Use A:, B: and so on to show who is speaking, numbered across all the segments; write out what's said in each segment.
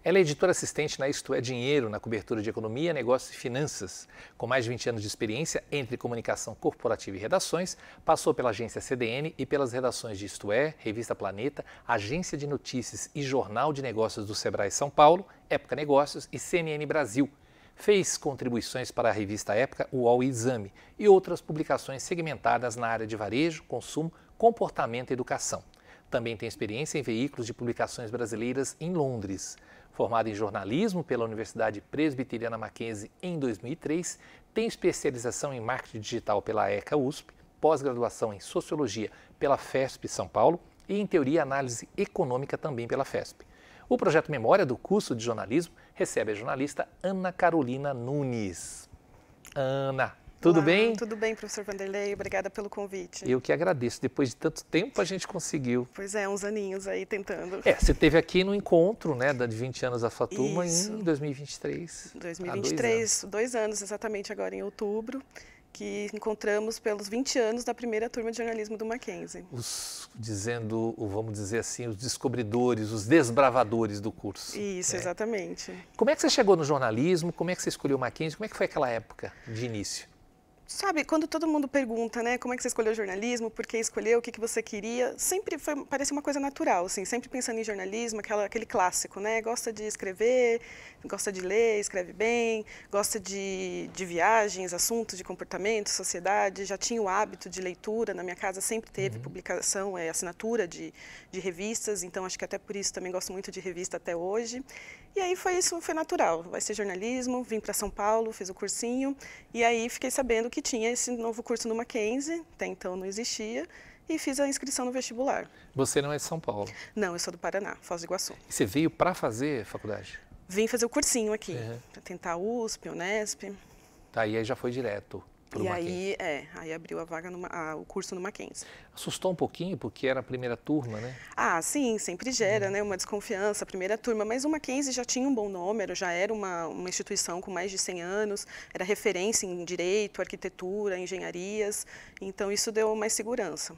A: Ela é editora assistente na Isto é Dinheiro, na cobertura de economia, negócios e finanças. Com mais de 20 anos de experiência entre comunicação corporativa e redações, passou pela agência CDN e pelas redações de Isto é, Revista Planeta, Agência de Notícias e Jornal de Negócios do Sebrae São Paulo, Época Negócios e CNN Brasil. Fez contribuições para a revista Época, UOL e Exame e outras publicações segmentadas na área de varejo, consumo, comportamento e educação. Também tem experiência em veículos de publicações brasileiras em Londres. Formada em jornalismo pela Universidade Presbiteriana Mackenzie em 2003, tem especialização em marketing digital pela ECA USP, pós-graduação em sociologia pela FESP São Paulo e em teoria e análise econômica também pela FESP. O projeto Memória do curso de jornalismo recebe a jornalista Ana Carolina Nunes. Ana, tudo bem?
B: Tudo bem, professor Vanderlei. Obrigada pelo convite.
A: Eu que agradeço. Depois de tanto tempo a gente conseguiu.
B: Pois é, uns aninhos aí tentando.
A: Você esteve aqui no encontro, né, de 20 anos da sua turma em 2023.
B: 2023, 2 anos exatamente agora em outubro, que encontramos pelos 20 anos da primeira turma de jornalismo do Mackenzie.
A: Vamos dizer assim, os descobridores, os desbravadores do curso.
B: Isso, né? Exatamente.
A: Como é que você chegou no jornalismo? Como é que você escolheu o Mackenzie? Como é que foi aquela época de início?
B: Sabe, quando todo mundo pergunta, né, como é que você escolheu jornalismo, por que escolheu, o que você queria, sempre parece uma coisa natural, assim, sempre pensando em jornalismo, aquele clássico, né, gosta de escrever, gosta de ler, escreve bem, gosta de viagens, assuntos de comportamento, sociedade, já tinha o hábito de leitura, na minha casa sempre teve publicação, assinatura de revistas, então acho que até por isso também gosto muito de revista até hoje. E aí foi natural, vai ser jornalismo, vim para São Paulo, fiz o cursinho, e aí fiquei sabendo que tinha esse novo curso no Mackenzie, até então não existia, e fiz a inscrição no vestibular.
A: Você não é de São Paulo?
B: Não, eu sou do Paraná, Foz do Iguaçu.
A: E você veio para fazer faculdade?
B: Vim fazer o cursinho aqui, para tentar USP, Unesp.
A: Tá, e aí já foi direto para o Mackenzie?
B: Aí abriu a vaga, o curso no Mackenzie.
A: Assustou um pouquinho, porque era a primeira turma, né?
B: Ah, sim, sempre gera, né, uma desconfiança, a primeira turma, mas o Mackenzie já tinha um bom número, já era uma instituição com mais de 100 anos, era referência em direito, arquitetura, engenharias, então isso deu mais segurança.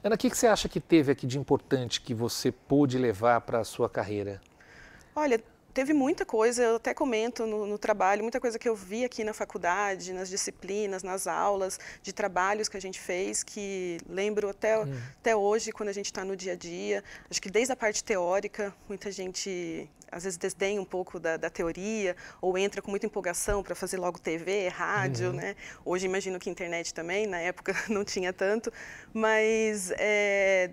A: Ana, o que você acha que teve aqui de importante que você pôde levar para a sua carreira?
B: Olha, teve muita coisa, eu até comento no trabalho, muita coisa que eu vi aqui na faculdade, nas disciplinas, nas aulas, de trabalhos que a gente fez, que lembro até hoje, quando a gente está no dia a dia. Acho que desde a parte teórica, muita gente às vezes desdenha um pouco da teoria, ou entra com muita empolgação para fazer logo TV, rádio, né? Hoje imagino que internet também, na época não tinha tanto, mas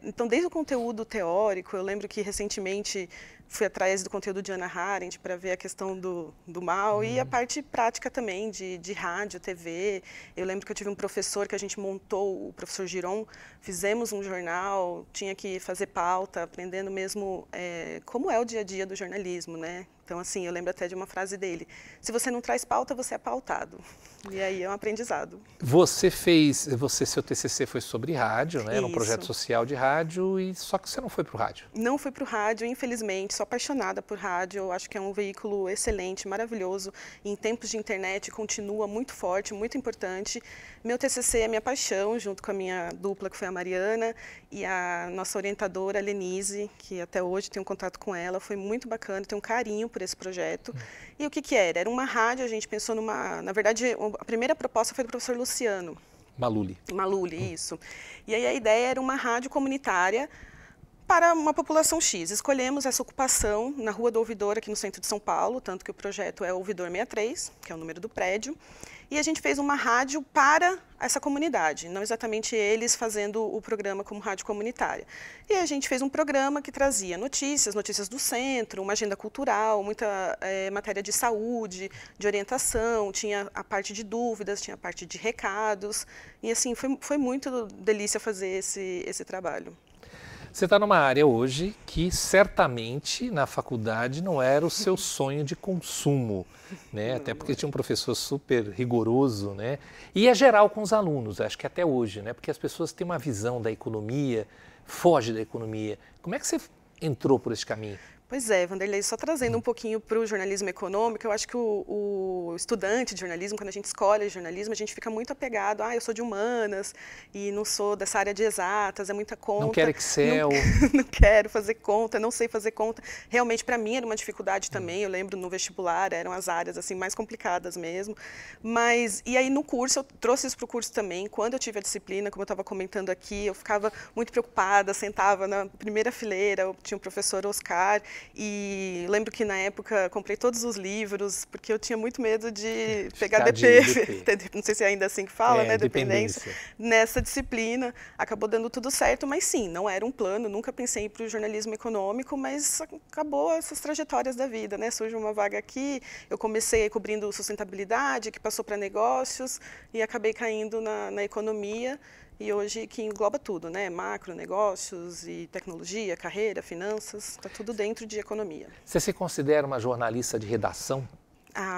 B: então desde o conteúdo teórico, eu lembro que recentemente fui atrás do conteúdo de Hannah Arendt para ver a questão do mal e a parte prática também de rádio, TV. Eu lembro que eu tive um professor que a gente montou, o professor Giron, fizemos um jornal, tinha que fazer pauta, aprendendo mesmo como é o dia a dia do jornalismo, né? Então, assim, eu lembro até de uma frase dele: se você não traz pauta, você é pautado. E aí é um aprendizado.
A: Seu TCC foi sobre rádio, né? Era um projeto social de rádio, só que você não foi para o rádio.
B: Não fui para o rádio, infelizmente, sou apaixonada por rádio, eu acho que é um veículo excelente, maravilhoso, em tempos de internet continua muito forte, muito importante. Meu TCC é minha paixão, junto com a minha dupla, que foi a Mariana, e a nossa orientadora, a Lenise, que até hoje tenho contato com ela, foi muito bacana, tenho um carinho por esse projeto. E o que era? Era uma rádio, a gente pensou na verdade, a primeira proposta foi do professor Luciano. Maluli, isso. E aí a ideia era uma rádio comunitária para uma população X. Escolhemos essa ocupação na Rua do Ouvidor, aqui no centro de São Paulo, tanto que o projeto é Ouvidor 63, que é o número do prédio, e a gente fez uma rádio para essa comunidade, não exatamente eles fazendo o programa como rádio comunitária. E a gente fez um programa que trazia notícias do centro, uma agenda cultural, muita matéria de saúde, de orientação, tinha a parte de dúvidas, tinha a parte de recados, e assim, foi muito delícia fazer esse trabalho.
A: Você está numa área hoje que certamente na faculdade não era o seu sonho de consumo, né? Até porque tinha um professor super rigoroso, né? E é geral com os alunos, acho que até hoje, né? Porque as pessoas têm uma visão da economia, foge da economia. Como é que você entrou por esse caminho?
B: Pois é, Vanderlei, só trazendo um pouquinho para o jornalismo econômico, eu acho que o estudante de jornalismo, quando a gente escolhe jornalismo, a gente fica muito apegado, eu sou de humanas e não sou dessa área de exatas, é muita conta.
A: Não quero Excel.
B: Não quero fazer conta, não sei fazer conta. Realmente, para mim, era uma dificuldade também, eu lembro no vestibular, eram as áreas assim mais complicadas mesmo. Mas, e aí no curso, eu trouxe isso para o curso também, quando eu tive a disciplina, como eu estava comentando aqui, eu ficava muito preocupada, sentava na primeira fileira, eu tinha o professor Oscar, e lembro que na época comprei todos os livros, porque eu tinha muito medo de pegar DP, não sei se é ainda assim que fala, né, dependência, nessa disciplina. Acabou dando tudo certo, mas sim, não era um plano, nunca pensei em ir para o jornalismo econômico, mas acabou essas trajetórias da vida, né? Surge uma vaga aqui, eu comecei cobrindo sustentabilidade, que passou para negócios, e acabei caindo na economia. E hoje que engloba tudo, né? Macro, negócios e tecnologia, carreira, finanças, está tudo dentro de economia.
A: Você se considera uma jornalista de redação?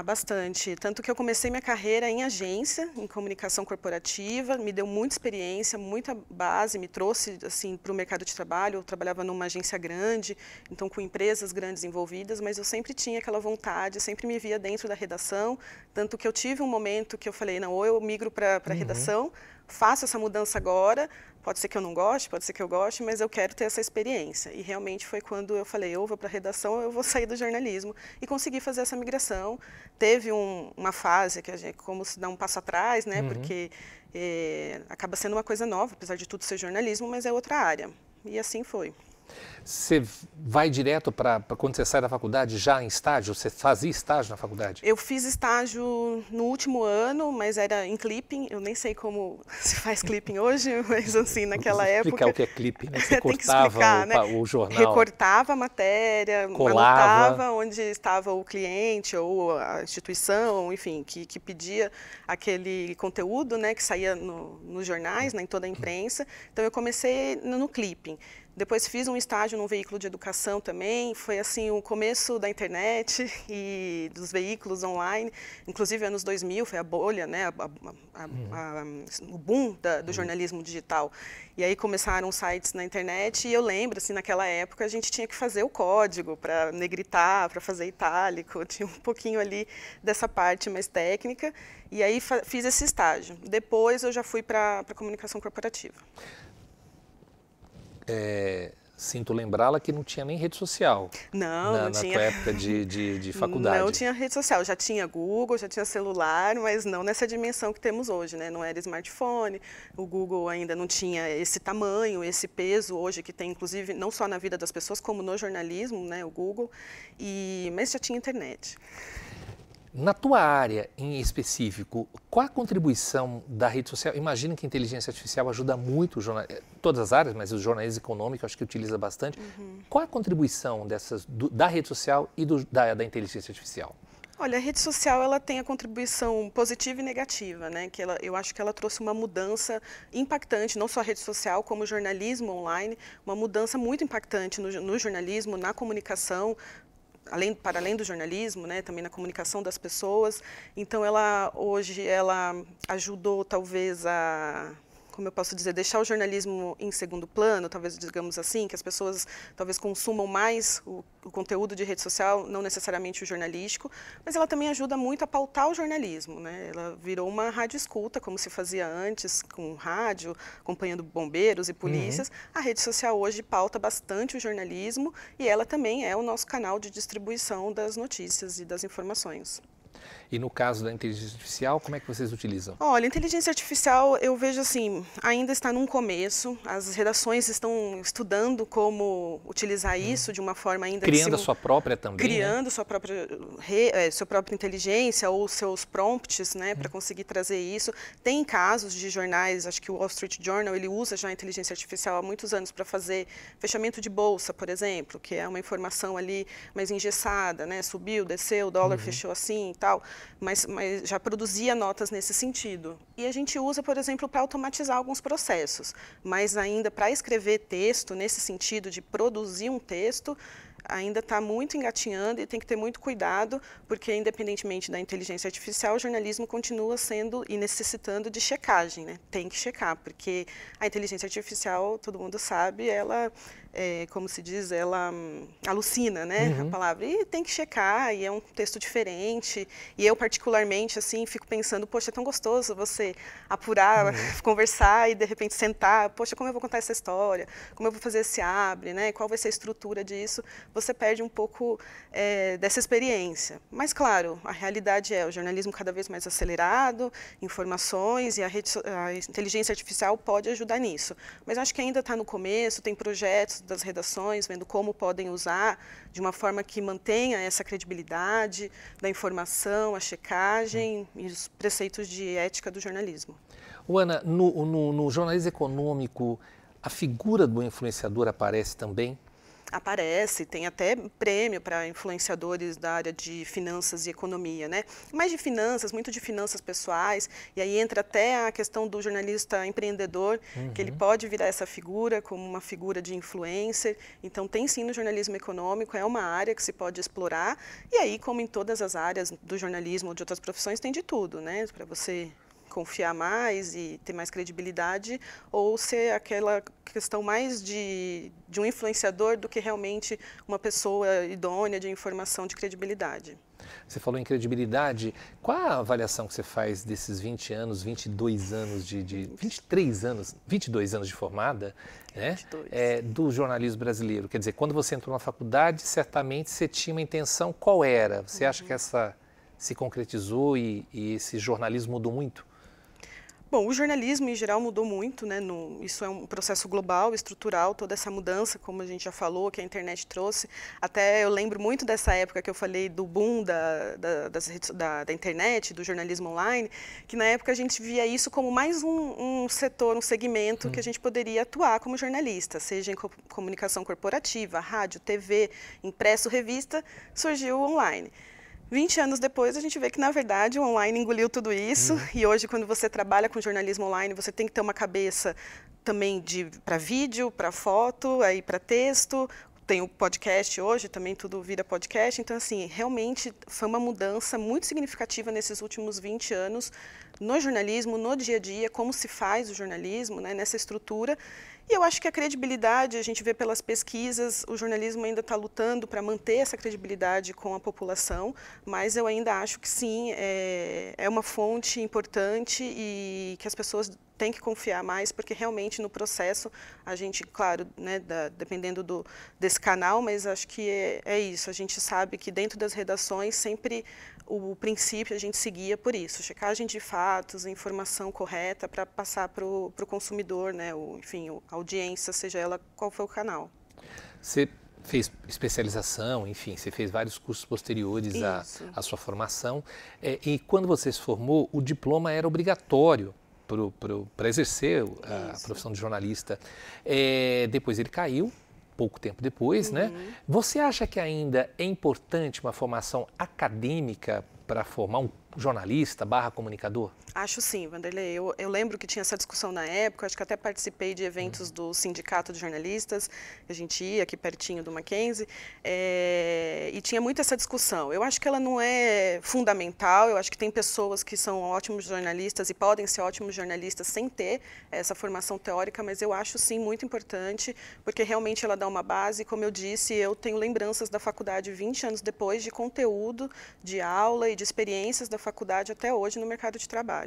B: Bastante. Tanto que eu comecei minha carreira em agência, em comunicação corporativa, me deu muita experiência, muita base, me trouxe assim, para o mercado de trabalho. Eu trabalhava numa agência grande, então com empresas grandes envolvidas, mas eu sempre tinha aquela vontade, sempre me via dentro da redação, tanto que eu tive um momento que eu falei, não, ou eu migro para a redação, faço essa mudança agora, pode ser que eu não goste, pode ser que eu goste, mas eu quero ter essa experiência. E realmente foi quando eu falei, eu vou para a redação, ou eu vou sair do jornalismo. E consegui fazer essa migração. Teve uma fase que a gente, como se dá um passo atrás, né? Porque acaba sendo uma coisa nova, apesar de tudo ser jornalismo, mas é outra área. E assim foi.
A: Você vai direto para quando você sai da faculdade já em estágio? Você fazia estágio na faculdade?
B: Eu fiz estágio no último ano, mas era em clipping. Eu nem sei como se faz clipping hoje, mas assim, naquela época...
A: Explicar o que é clipping, né? Você
B: tem que
A: cortava
B: explicar, né?
A: o jornal.
B: Recortava a matéria,
A: colava.
B: anotava onde estava o cliente ou a instituição, enfim, que pedia aquele conteúdo, né, que saía nos jornais, né, em toda a imprensa. Então eu comecei no clipping. Depois fiz um estágio num veículo de educação também, foi assim o começo da internet e dos veículos online, inclusive anos 2000, foi a bolha, né, o boom do jornalismo digital. E aí começaram sites na internet e eu lembro, assim, naquela época a gente tinha que fazer o código para negritar, para fazer itálico, tinha um pouquinho ali dessa parte mais técnica, e aí fiz esse estágio. Depois eu já fui para a comunicação corporativa.
A: Sinto lembrá-la que não tinha nem rede social.
B: Não tinha.
A: Na tua época de faculdade.
B: Não tinha rede social. Já tinha Google, já tinha celular, mas não nessa dimensão que temos hoje, né? Não era smartphone, o Google ainda não tinha esse tamanho, esse peso hoje que tem, inclusive, não só na vida das pessoas, como no jornalismo, né? O Google, mas já tinha internet.
A: Na tua área em específico, qual a contribuição da rede social? Imagino que a inteligência artificial ajuda muito todas as áreas, mas o jornalismo econômico acho que utiliza bastante. Qual a contribuição da rede social e da inteligência artificial?
B: Olha, a rede social ela tem a contribuição positiva e negativa, né? Eu acho que ela trouxe uma mudança impactante, não só a rede social, como o jornalismo online, uma mudança muito impactante no jornalismo, na comunicação, para além do jornalismo, né, também na comunicação das pessoas. Então, hoje ela ajudou talvez como eu posso dizer, deixar o jornalismo em segundo plano, talvez digamos assim, que as pessoas talvez consumam mais o conteúdo de rede social, não necessariamente o jornalístico, mas ela também ajuda muito a pautar o jornalismo, né? Ela virou uma rádio escuta, como se fazia antes, com rádio, acompanhando bombeiros e polícias. A rede social hoje pauta bastante o jornalismo e ela também é o nosso canal de distribuição das notícias e das informações.
A: E no caso da inteligência artificial, como é que vocês utilizam?
B: Olha, inteligência artificial, eu vejo assim, ainda está num começo, as redações estão estudando como utilizar isso de uma forma ainda...
A: Criando a sua própria também,
B: criando,
A: né?
B: Sua própria inteligência ou seus prompts, né, para conseguir trazer isso. Tem casos de jornais, acho que o Wall Street Journal, ele usa já a inteligência artificial há muitos anos para fazer fechamento de bolsa, por exemplo, que é uma informação ali mais engessada, né, subiu, desceu, o dólar fechou assim e tal. Mas já produzia notas nesse sentido. E a gente usa, por exemplo, para automatizar alguns processos, mas ainda para escrever texto, nesse sentido de produzir um texto, ainda está muito engatinhando e tem que ter muito cuidado, porque independentemente da inteligência artificial, o jornalismo continua sendo e necessitando de checagem, né? Tem que checar, porque a inteligência artificial, todo mundo sabe, ela, como se diz, ela alucina, né, a palavra, e tem que checar, e é um texto diferente, e eu particularmente, assim, fico pensando, poxa, é tão gostoso você apurar, conversar e de repente sentar, poxa, como eu vou contar essa história, como eu vou fazer esse abre, né, qual vai ser a estrutura disso, você perde um pouco dessa experiência. Mas, claro, a realidade é o jornalismo cada vez mais acelerado, informações, e a inteligência artificial pode ajudar nisso. Mas acho que ainda está no começo, tem projetos das redações, vendo como podem usar de uma forma que mantenha essa credibilidade da informação, a checagem e os preceitos de ética do jornalismo.
A: Ana, no jornalismo econômico, a figura do influenciador aparece também?
B: Aparece, tem até prêmio para influenciadores da área de finanças e economia, né? Mais de finanças, muito de finanças pessoais, e aí entra até a questão do jornalista empreendedor, que ele pode virar essa figura como uma figura de influencer. Então tem sim no jornalismo econômico, é uma área que se pode explorar, e aí como em todas as áreas do jornalismo ou de outras profissões tem de tudo, né? Para você confiar mais e ter mais credibilidade, ou ser aquela questão mais de um influenciador do que realmente uma pessoa idônea de informação de credibilidade.
A: Você falou em credibilidade, qual a avaliação que você faz desses 20 anos, 22 anos 23 anos, 22 anos de formada, né, do jornalismo brasileiro? Quer dizer, quando você entrou na faculdade, certamente você tinha uma intenção, qual era? Você acha que essa se concretizou e esse jornalismo mudou muito?
B: Bom, o jornalismo em geral mudou muito, né? Isso é um processo global, estrutural, toda essa mudança, como a gente já falou, que a internet trouxe. Até eu lembro muito dessa época que eu falei do boom da internet, do jornalismo online, que na época a gente via isso como mais um setor, um segmento que a gente poderia atuar como jornalista, seja em comunicação corporativa, rádio, TV, impresso, revista, surgiu o online. 20 anos depois, a gente vê que, na verdade, o online engoliu tudo isso. E hoje, quando você trabalha com jornalismo online, você tem que ter uma cabeça também para vídeo, para foto, aí para texto. Tem o podcast hoje, também tudo vira podcast. Então, assim, realmente foi uma mudança muito significativa nesses últimos 20 anos no jornalismo, no dia a dia, como se faz o jornalismo, né, nessa estrutura. E eu acho que a credibilidade, a gente vê pelas pesquisas, o jornalismo ainda está lutando para manter essa credibilidade com a população, mas eu ainda acho que sim, é uma fonte importante e que as pessoas têm que confiar mais, porque realmente no processo a gente, claro, né, dependendo desse canal, mas acho que é isso, a gente sabe que dentro das redações sempre o princípio a gente seguia por isso, checagem de fatos, informação correta para passar para o consumidor, né, enfim, a audiência, seja ela qual for o canal.
A: Você fez especialização, enfim, você fez vários cursos posteriores à sua formação, e quando você se formou, o diploma era obrigatório para exercer a profissão de jornalista. Depois ele caiu, pouco tempo depois, né? Você acha que ainda é importante uma formação acadêmica para formar um jornalista / comunicador?
B: Acho sim, Vanderlei. Eu lembro que tinha essa discussão na época, acho que até participei de eventos do Sindicato de Jornalistas, a gente ia aqui pertinho do Mackenzie, e tinha muito essa discussão. Eu acho que ela não é fundamental, eu acho que tem pessoas que são ótimos jornalistas e podem ser ótimos jornalistas sem ter essa formação teórica, mas eu acho sim muito importante, porque realmente ela dá uma base, como eu disse, eu tenho lembranças da faculdade 20 anos depois de conteúdo, de aula e de experiências da faculdade até hoje no mercado de trabalho.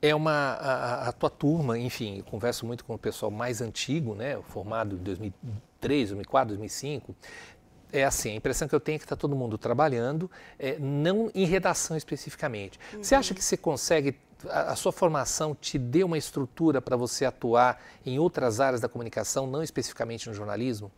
A: A tua turma, enfim, eu converso muito com o pessoal mais antigo, né, formado em 2003, 2004, 2005, é assim, a impressão que eu tenho é que está todo mundo trabalhando, não em redação especificamente. Você acha que você consegue, a sua formação te deu uma estrutura para você atuar em outras áreas da comunicação, não especificamente no jornalismo?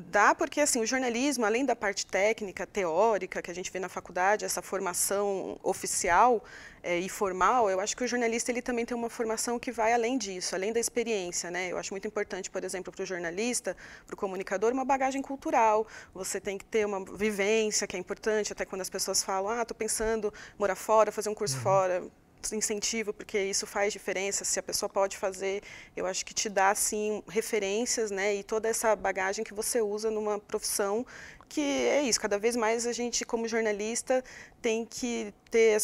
B: Dá porque assim, o jornalismo, além da parte técnica, teórica, que a gente vê na faculdade, essa formação oficial e formal, eu acho que o jornalista ele também tem uma formação que vai além disso, além da experiência, né? Eu acho muito importante, por exemplo, para o jornalista, para o comunicador, uma bagagem cultural. Você tem que ter uma vivência, que é importante, até quando as pessoas falam, estou pensando em morar fora, fazer um curso fora. incentivo, porque isso faz diferença, se a pessoa pode fazer, eu acho que te dá, assim, referências, né, e toda essa bagagem que você usa numa profissão que é isso, cada vez mais a gente, como jornalista, tem que ter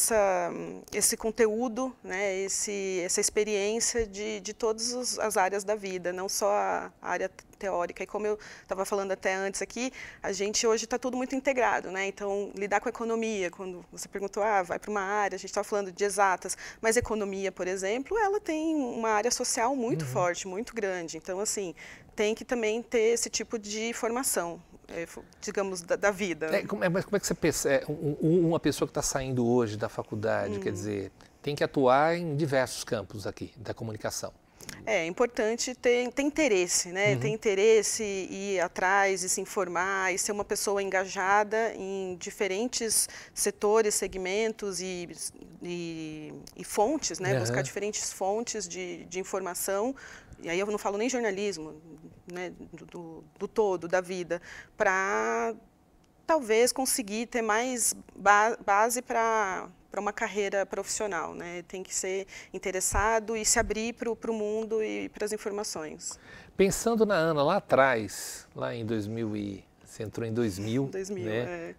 B: esse conteúdo, né, essa experiência de todas as áreas da vida, não só a área teórica. E como eu estava falando até antes aqui, a gente hoje está tudo muito integrado, né? Então, lidar com a economia, quando você perguntou, vai para uma área, a gente está falando de exatas, mas economia, por exemplo, ela tem uma área social muito forte, muito grande. Então, assim, tem que também ter esse tipo de formação, digamos, da vida.
A: Mas como é que você pensa? Uma pessoa que está saindo hoje da faculdade, quer dizer, tem que atuar em diversos campos aqui da comunicação.
B: É importante ter interesse, né? Ter interesse, ir atrás e se informar e ser uma pessoa engajada em diferentes setores, segmentos e fontes, né? Buscar diferentes fontes de informação. E aí eu não falo nem jornalismo, né? Do todo, da vida, para talvez conseguir ter mais base para uma carreira profissional, né? Tem que ser interessado e se abrir para o mundo e para as informações.
A: Pensando na Ana lá atrás, lá em 2000 você entrou em 2000,
B: 2000,
A: né?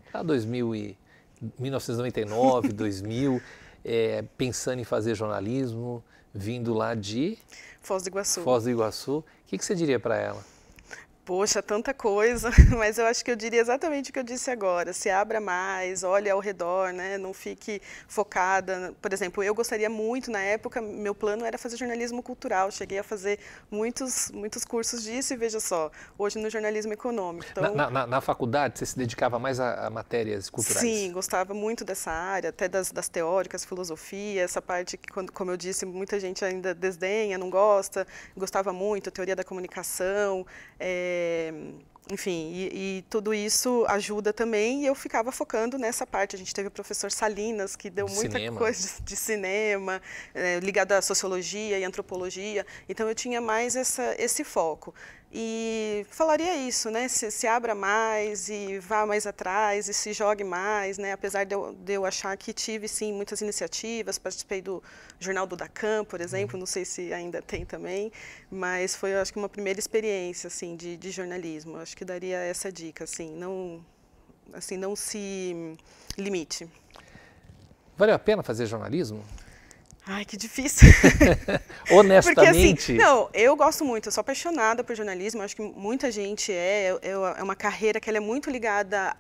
A: 1999, 2000, pensando em fazer jornalismo, vindo lá de
B: Foz do Iguaçu.
A: Foz do Iguaçu. O que você diria para ela?
B: Poxa, tanta coisa, mas eu acho que eu diria exatamente o que eu disse agora. Se abra mais, olhe ao redor, né? Não fique focada. Por exemplo, eu gostaria muito, na época, meu plano era fazer jornalismo cultural. Cheguei a fazer muitos cursos disso e veja só, hoje no jornalismo econômico. Então,
A: na faculdade, você se dedicava mais a matérias culturais?
B: Sim, gostava muito dessa área, até das teóricas, filosofia, essa parte que, como eu disse, muita gente ainda desdenha, não gosta. Gostava muito, teoria da comunicação, enfim, e tudo isso ajuda também, e eu ficava focando nessa parte. A gente teve o professor Salinas, que deu muita coisa de cinema, ligado à sociologia e antropologia, então eu tinha mais esse foco. E falaria isso, né? Se abra mais e vá mais atrás e se jogue mais, né? Apesar de eu achar que tive, sim, muitas iniciativas, participei do Jornal do Dacan, por exemplo, não sei se ainda tem também, mas foi, eu acho que, uma primeira experiência, assim, de jornalismo. Eu acho que daria essa dica, assim, não se limite.
A: Valeu a pena fazer jornalismo?
B: Ai, que difícil.
A: Honestamente.
B: Porque, assim, não, eu gosto muito, eu sou apaixonada por jornalismo, acho que muita gente é uma carreira que ela é muito ligada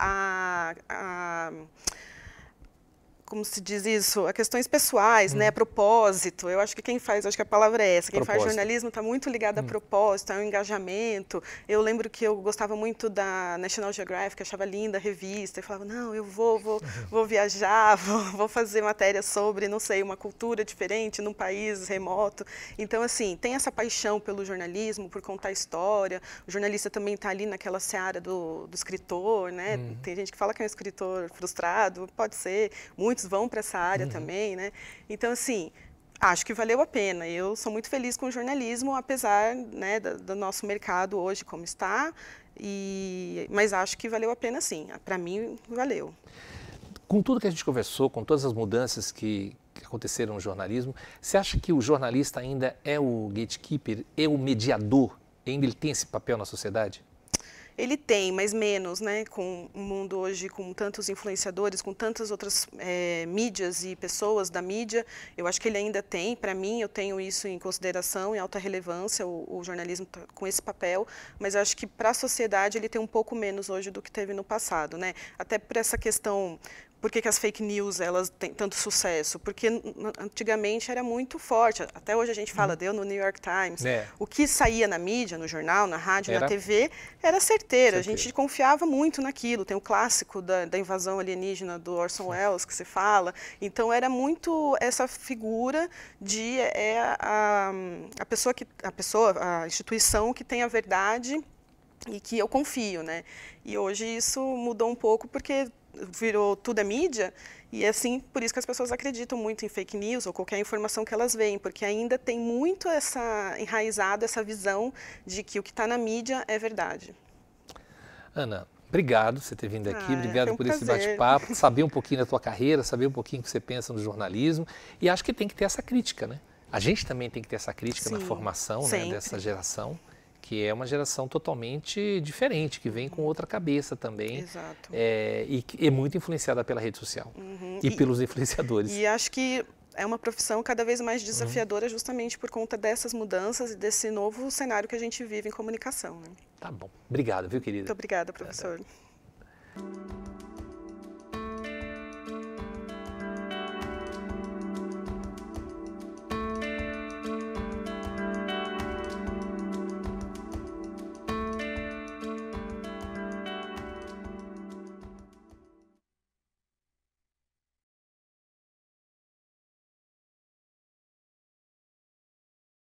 B: como se diz isso, a questões pessoais, né, a propósito. Eu acho que quem faz, acho que a palavra é essa, quem faz jornalismo está muito ligado a propósito, ao engajamento. Eu lembro que eu gostava muito da National Geographic, achava linda a revista, e falava, não, eu vou viajar, vou fazer matéria sobre, não sei, uma cultura diferente num país remoto. Então, assim, tem essa paixão pelo jornalismo, por contar história. O jornalista também está ali naquela seara do escritor, né? Tem gente que fala que é um escritor frustrado, pode ser, muitos vão para essa área também, né? Então, assim, acho que valeu a pena. Eu sou muito feliz com o jornalismo, apesar, né, do nosso mercado hoje como está, mas acho que valeu a pena, sim. Para mim, valeu.
A: Com tudo que a gente conversou, com todas as mudanças que aconteceram no jornalismo, você acha que o jornalista ainda é o gatekeeper, é o mediador, ainda ele tem esse papel na sociedade?
B: Ele tem, mas menos, né? Com o mundo hoje, com tantos influenciadores, com tantas outras mídias e pessoas da mídia, eu acho que ele ainda tem. Para mim, eu tenho isso em consideração, em alta relevância, o jornalismo tá com esse papel, mas eu acho que para a sociedade ele tem um pouco menos hoje do que teve no passado, né? Até por essa questão. Por que as fake news elas têm tanto sucesso? Porque antigamente era muito forte. Até hoje a gente fala, deu no New York Times. O que saía na mídia, no jornal, na rádio, na TV, era certeiro. A gente confiava muito naquilo. Tem o clássico da invasão alienígena do Orson Welles, que se fala. Então, era muito essa figura de a instituição que tem a verdade e que eu confio, né? E hoje isso mudou um pouco porque virou tudo é mídia, e assim, por isso que as pessoas acreditam muito em fake news ou qualquer informação que elas veem, porque ainda tem muito enraizada essa visão de que o que está na mídia é verdade.
A: Ana, Obrigado por você ter vindo aqui, obrigado por esse bate-papo, saber um pouquinho da tua carreira, saber um pouquinho o que você pensa no jornalismo. E acho que tem que ter essa crítica, né? A gente também tem que ter essa crítica na formação, né, dessa geração, que é uma geração totalmente diferente, que vem com outra cabeça também.
B: Exato.
A: E é muito influenciada pela rede social e pelos influenciadores.
B: E acho que é uma profissão cada vez mais desafiadora justamente por conta dessas mudanças e desse novo cenário que a gente vive em comunicação, né?
A: Tá bom. Obrigado, viu, querida?
B: Muito obrigada, professor.